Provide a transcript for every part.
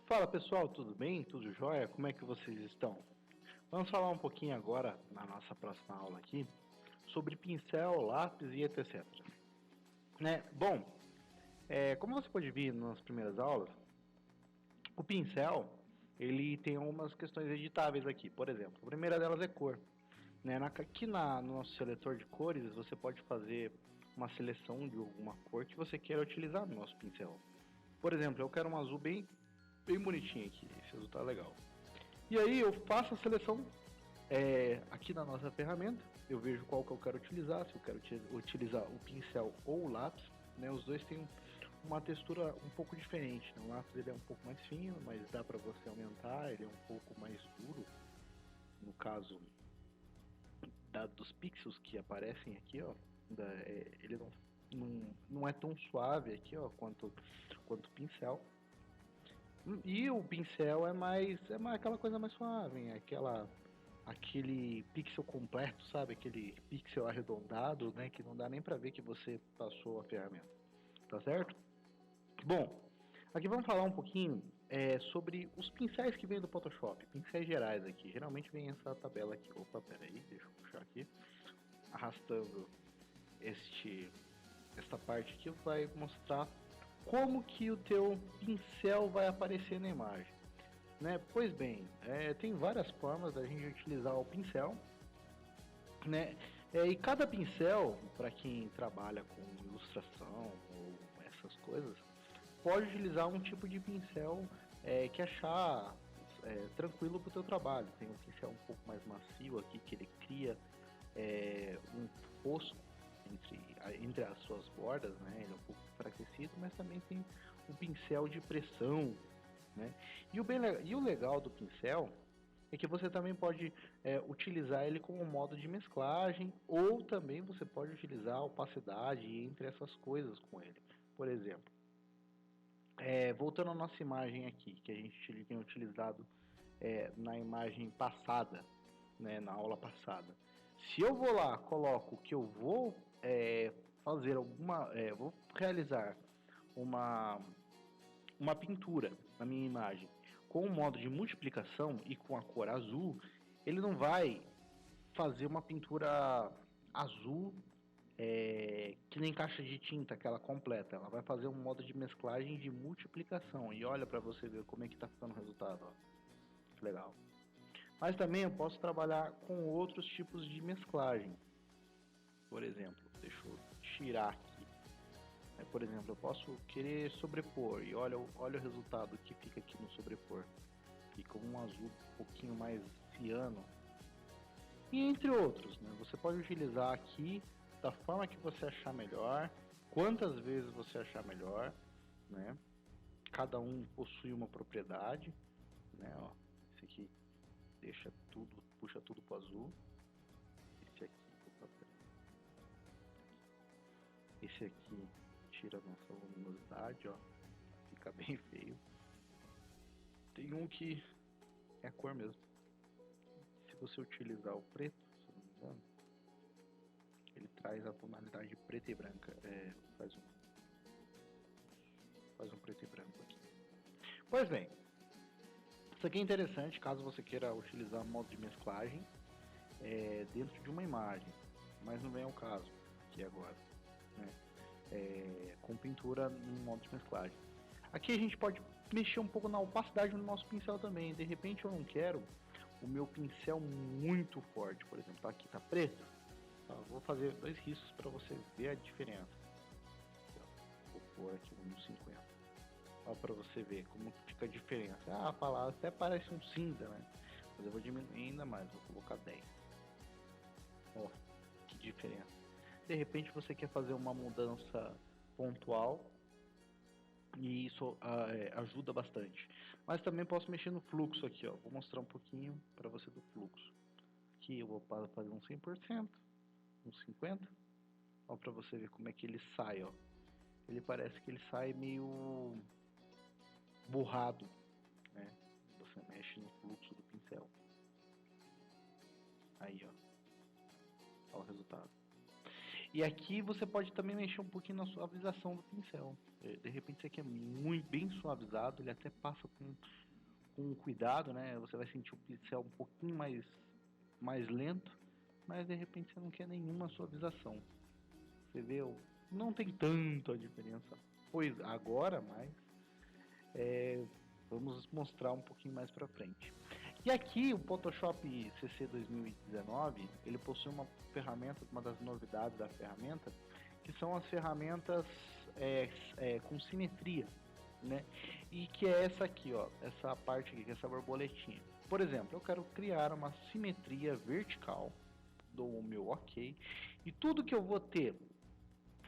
Fala pessoal, tudo bem? Tudo jóia? Como é que vocês estão? Vamos falar um pouquinho agora, na nossa próxima aula aqui, sobre pincel, lápis e etc. Bom, como você pode ver nas primeiras aulas, o pincel ele tem algumas questões editáveis aqui. Por exemplo, a primeira delas é cor. Aqui no nosso seletor de cores, você pode fazer uma seleção de alguma cor que você queira utilizar no nosso pincel. Por exemplo, eu quero um azul bem bonitinho aqui, esse azul tá legal. E aí eu faço a seleção aqui na nossa ferramenta, eu vejo qual que eu quero utilizar, se eu quero utilizar o pincel ou o lápis, né? Os dois têm uma textura um pouco diferente, né? O lápis ele é um pouco mais fino, mas dá para você aumentar, ele é um pouco mais duro, no caso dos pixels que aparecem aqui, ó, ele não é tão suave aqui, ó, quanto o pincel. E o pincel é mais aquela coisa mais suave, aquele pixel completo, sabe? Aquele pixel arredondado, né? Que não dá nem para ver que você passou a ferramenta, tá certo? Bom, aqui vamos falar um pouquinho sobre os pincéis que vêm do Photoshop, pincéis gerais aqui. Geralmente vem essa tabela aqui. Opa, pera aí, deixa eu puxar aqui, arrastando esta parte aqui vai mostrar como que o teu pincel vai aparecer na imagem. Pois bem, tem várias formas da gente utilizar o pincel, né? E cada pincel, para quem trabalha com ilustração ou essas coisas, pode utilizar um tipo de pincel que achar tranquilo para o teu trabalho. Tem um pincel um pouco mais macio aqui que ele cria um fosco entre as suas bordas, né? Ele é um pouco enfraquecido, mas também tem um pincel de pressão, né? E o legal do pincel é que você também pode utilizar ele como modo de mesclagem, ou também você pode utilizar a opacidade entre essas coisas com ele. Por exemplo, voltando à nossa imagem aqui, que a gente tem utilizado na imagem passada, né, na aula passada. Se eu vou lá, coloco que eu vou vou realizar uma, uma pintura na minha imagem com o modo de multiplicação e com a cor azul, ele não vai fazer uma pintura azul que nem caixa de tinta, aquela completa. Ela vai fazer um modo de mesclagem de multiplicação. E olha para você ver como é que tá ficando o resultado. Ó. Que legal. Mas também eu posso trabalhar com outros tipos de mesclagem. Por exemplo, deixa eu tirar aqui. Por exemplo, eu posso querer sobrepor e olha o resultado que fica aqui no sobrepor. Fica um azul um pouquinho mais ciano. E entre outros, né? Você pode utilizar aqui da forma que você achar melhor, quantas vezes você achar melhor, né? Cada um possui uma propriedade, né? Ó, esse aqui puxa tudo pro azul. Esse aqui tira a nossa luminosidade, ó, fica bem feio. Tem um que é a cor mesmo. Se você utilizar o preto, se não me engano, ele traz a tonalidade preta e branca. Faz um preto e branco aqui. Pois bem, isso aqui é interessante caso você queira utilizar modo de mesclagem dentro de uma imagem, mas não vem ao caso aqui agora, né? Com pintura no modo de mesclagem. Aqui a gente pode mexer um pouco na opacidade do nosso pincel também. De repente eu não quero o meu pincel muito forte, por exemplo, aqui tá preto. Vou fazer 2 riscos para você ver a diferença. Vou pôr aqui no 50. Ó, para você ver como fica a diferença. A palavra até parece um cinza, né? Mas eu vou diminuir ainda mais, vou colocar 10. Ó, que diferença. De repente você quer fazer uma mudança pontual e isso ajuda bastante. Mas também posso mexer no fluxo aqui, ó. Vou mostrar um pouquinho para você do fluxo. Aqui eu vou fazer um 100%, um 50%. Ó, para você ver como é que ele sai, ó. Ele parece que ele sai meio borrado, né? Você mexe no fluxo do pincel. Aí, ó. Olha o resultado. E aqui você pode também mexer um pouquinho na suavização do pincel. De repente, você quer muito bem suavizado, ele até passa com cuidado, né? Você vai sentir o pincel um pouquinho mais lento, mas de repente você não quer nenhuma suavização. Você vê, não tem tanta diferença, pois agora, mas vamos mostrar um pouquinho mais para frente. E aqui o Photoshop CC 2019, ele possui uma ferramenta, uma das novidades da ferramenta, que são as ferramentas com simetria, né? E que é essa aqui, ó, essa parte aqui, que é essa borboletinha. Por exemplo, eu quero criar uma simetria vertical, dou o meu OK, e tudo que eu vou ter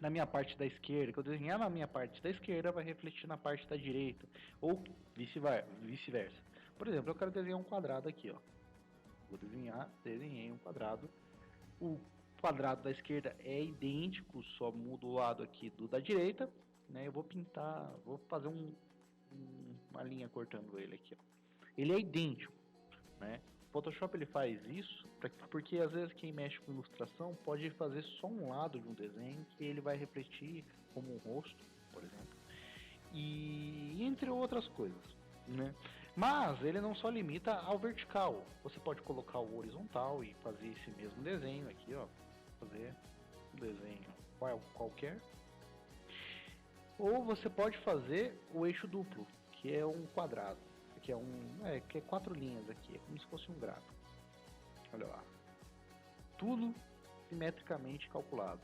na minha parte da esquerda, que eu desenhar na minha parte da esquerda, vai refletir na parte da direita, ou vice-versa. Por exemplo, eu quero desenhar um quadrado aqui, ó. Vou desenhei um quadrado. O quadrado da esquerda é idêntico, só muda o lado aqui do da direita, né? Eu vou pintar, vou fazer uma linha cortando ele aqui, ó. Ele é idêntico, né? O Photoshop ele faz isso porque às vezes quem mexe com ilustração pode fazer só um lado de um desenho que ele vai refletir como um rosto, por exemplo, e entre outras coisas, né? Mas ele não só limita ao vertical, você pode colocar o horizontal e fazer esse mesmo desenho aqui, ó, fazer um desenho qualquer, ou você pode fazer o eixo duplo, que é um quadrado, que é 4 linhas aqui, é como se fosse um gráfico. Olha lá, tudo simetricamente calculado,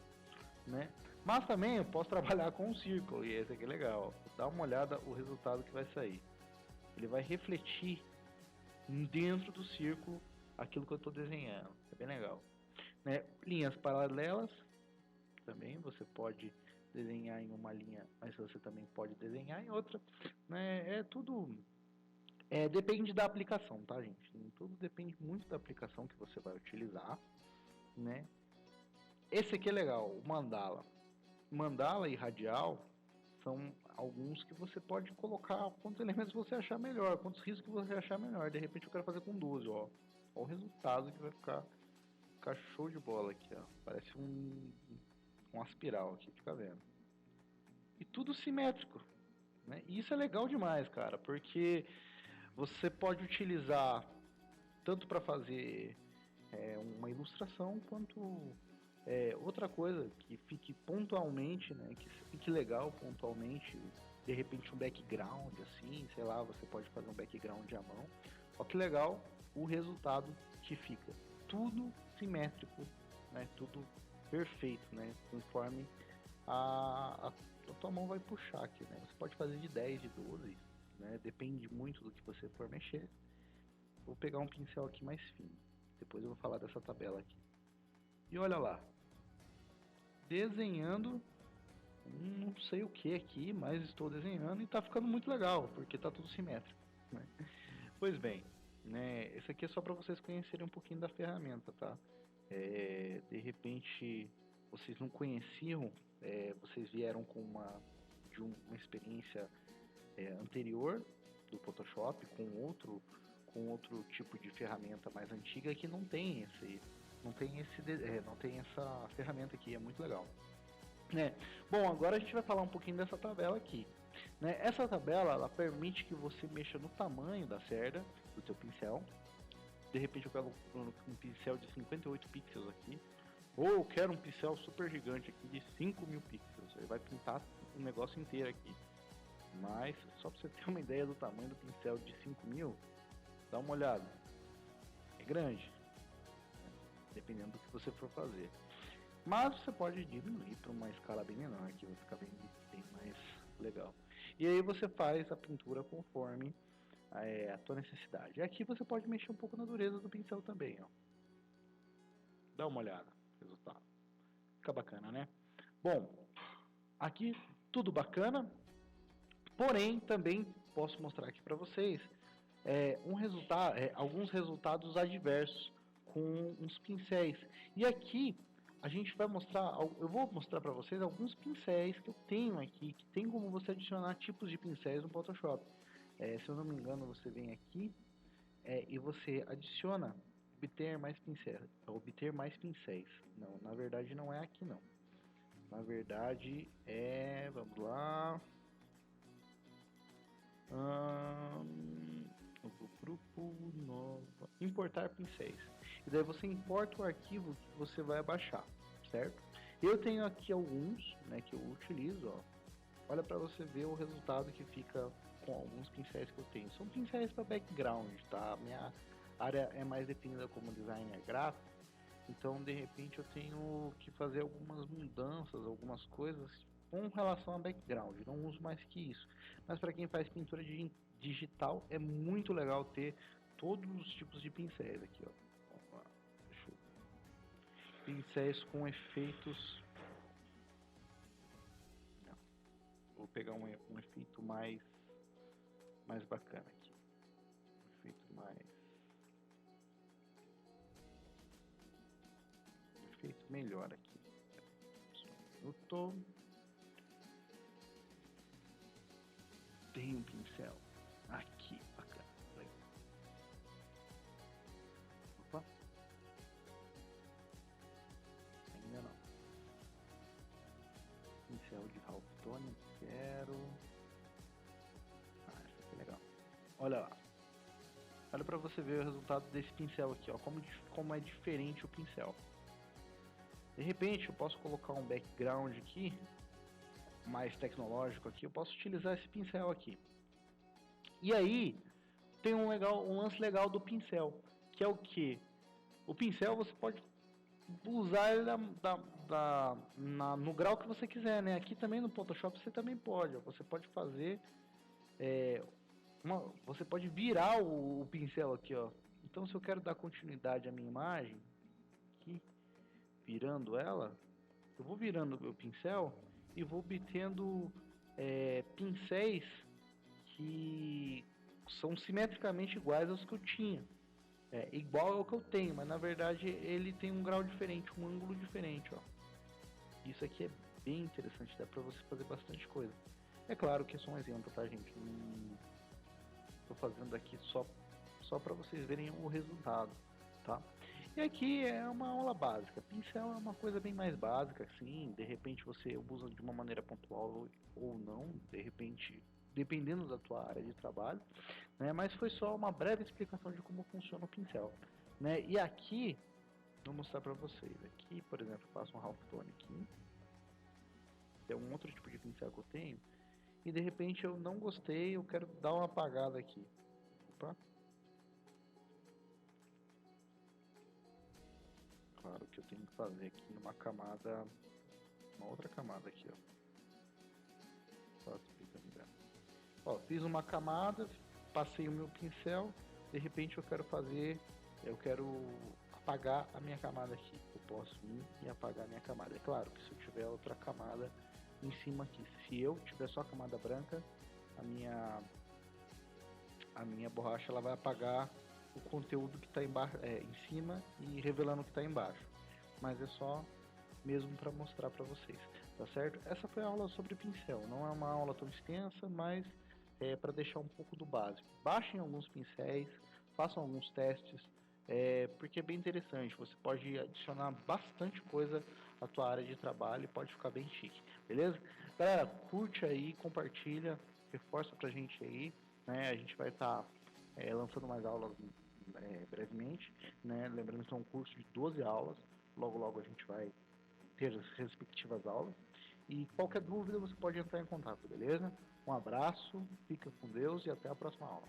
né? Mas também eu posso trabalhar com um círculo, e esse aqui é legal. Dá uma olhada o resultado que vai sair. Ele vai refletir dentro do círculo aquilo que eu estou desenhando. É bem legal, né? Linhas paralelas também você pode desenhar em uma linha, mas você também pode desenhar em outra, né? Depende da aplicação, tá, gente? Tudo depende muito da aplicação que você vai utilizar, né? Esse aqui é legal, o mandala. Mandala e radial são alguns que você pode colocar quantos elementos você achar melhor, quantos riscos você achar melhor. De repente eu quero fazer com 12, ó. Olha o resultado que vai ficar show de bola aqui, ó. Parece uma espiral aqui, fica vendo. E tudo simétrico, né? E isso é legal demais, cara, porque você pode utilizar tanto para fazer uma ilustração quanto outra coisa que fique pontualmente, né, que fique legal pontualmente, de repente um background assim, sei lá, você pode fazer um background à mão. Olha que legal o resultado que fica, tudo simétrico, né, tudo perfeito, né, conforme a tua mão vai puxar aqui, né. Você pode fazer de 10, de 12, né, depende muito do que você for mexer. Vou pegar um pincel aqui mais fino, depois eu vou falar dessa tabela aqui. E olha lá, desenhando não sei o que aqui, mas estou desenhando e tá ficando muito legal, porque tá tudo simétrico, né? Pois bem, né, esse aqui é só para vocês conhecerem um pouquinho da ferramenta, tá? De repente vocês não conheciam, vocês vieram de uma experiência anterior do Photoshop com outro tipo de ferramenta mais antiga que não tem essa ferramenta aqui, é muito legal. Bom, agora a gente vai falar um pouquinho dessa tabela aqui. Né? Essa tabela ela permite que você mexa no tamanho da cerda do seu pincel. De repente eu pego um pincel de 58 pixels aqui, ou eu quero um pincel super gigante aqui de 5.000 pixels. Ele vai pintar o negócio inteiro aqui. Mas só para você ter uma ideia do tamanho do pincel de 5.000, dá uma olhada. É grande, dependendo do que você for fazer. Mas você pode diminuir para uma escala bem menor, que vai ficar bem mais legal. E aí você faz a pintura conforme a tua necessidade. E aqui você pode mexer um pouco na dureza do pincel também, ó. Dá uma olhada no resultado. Fica bacana, né? Bom, aqui tudo bacana, porém também posso mostrar aqui para vocês alguns resultados adversos com uns pincéis. E aqui a gente vai mostrar, eu vou mostrar para vocês alguns pincéis que eu tenho aqui, que tem como você adicionar tipos de pincéis no Photoshop. Se eu não me engano, você vem aqui e você adiciona obter mais pincéis. Não, na verdade não é aqui não. Na verdade vamos lá. Eu vou grupo nova, importar pincéis. E daí você importa o arquivo que você vai baixar, certo? Eu tenho aqui alguns, né, que eu utilizo, ó. Olha para você ver o resultado que fica com alguns pincéis que eu tenho. São pincéis para background, tá? Minha área é mais definida como designer gráfico, então de repente eu tenho que fazer algumas mudanças, algumas coisas com relação a background. Não uso mais que isso. Mas para quem faz pintura digital é muito legal ter todos os tipos de pincéis aqui, ó. Pincéis com efeitos. Vou pegar um efeito mais bacana aqui. Um efeito melhor aqui. Eu tenho um pincel aqui, bacana. Opa. Ainda não. Pincel de Halftone, quero. Esse aqui é legal. Olha lá. Olha para você ver o resultado desse pincel aqui, ó, como é diferente o pincel. De repente eu posso colocar um background aqui, mais tecnológico aqui, eu posso utilizar esse pincel aqui. E aí tem um lance legal do pincel, que é o que? O pincel você pode usar ele no grau que você quiser, né? Aqui também no Photoshop você também pode, ó. Você pode fazer você pode virar o pincel aqui, ó. Então se eu quero dar continuidade à minha imagem, aqui, virando ela, eu vou virando o meu pincel e vou obtendo pincéis que são simetricamente iguais aos que eu tinha. Igual ao que eu tenho, mas na verdade ele tem um grau diferente, um ângulo diferente, ó. Isso aqui é bem interessante, dá pra você fazer bastante coisa. É claro que é só um exemplo, tá, gente? Tô fazendo aqui só para vocês verem o resultado, tá? E aqui é uma aula básica. Pincel é uma coisa bem mais básica, assim. De repente você usa de uma maneira pontual ou não, de repente, dependendo da tua área de trabalho, né? Mas foi só uma breve explicação de como funciona o pincel, né? E aqui, vou mostrar para vocês. Aqui, por exemplo, eu faço um halftone aqui. É um outro tipo de pincel que eu tenho. E de repente eu não gostei, eu quero dar uma apagada aqui. Opa. Claro que eu tenho que fazer aqui numa camada, uma outra camada aqui, ó. Só explicando. Ó, fiz uma camada, passei o meu pincel, de repente eu quero apagar a minha camada aqui. Eu posso vir e apagar a minha camada. É claro que se eu tiver outra camada em cima aqui, se eu tiver só a camada branca, a minha borracha ela vai apagar o conteúdo que está em cima e revelando o que está embaixo. Mas é só mesmo para mostrar para vocês, tá certo? Essa foi a aula sobre pincel, não é uma aula tão extensa, mas é para deixar um pouco do básico. Baixem alguns pincéis, façam alguns testes, porque é bem interessante, você pode adicionar bastante coisa à tua área de trabalho e pode ficar bem chique, beleza? Galera, curte aí, compartilha, reforça pra gente aí, né? A gente vai estar lançando mais aulas brevemente, né? Lembrando que é um curso de 12 aulas, logo logo a gente vai ter as respectivas aulas. E qualquer dúvida você pode entrar em contato, beleza? Um abraço, fica com Deus e até a próxima aula.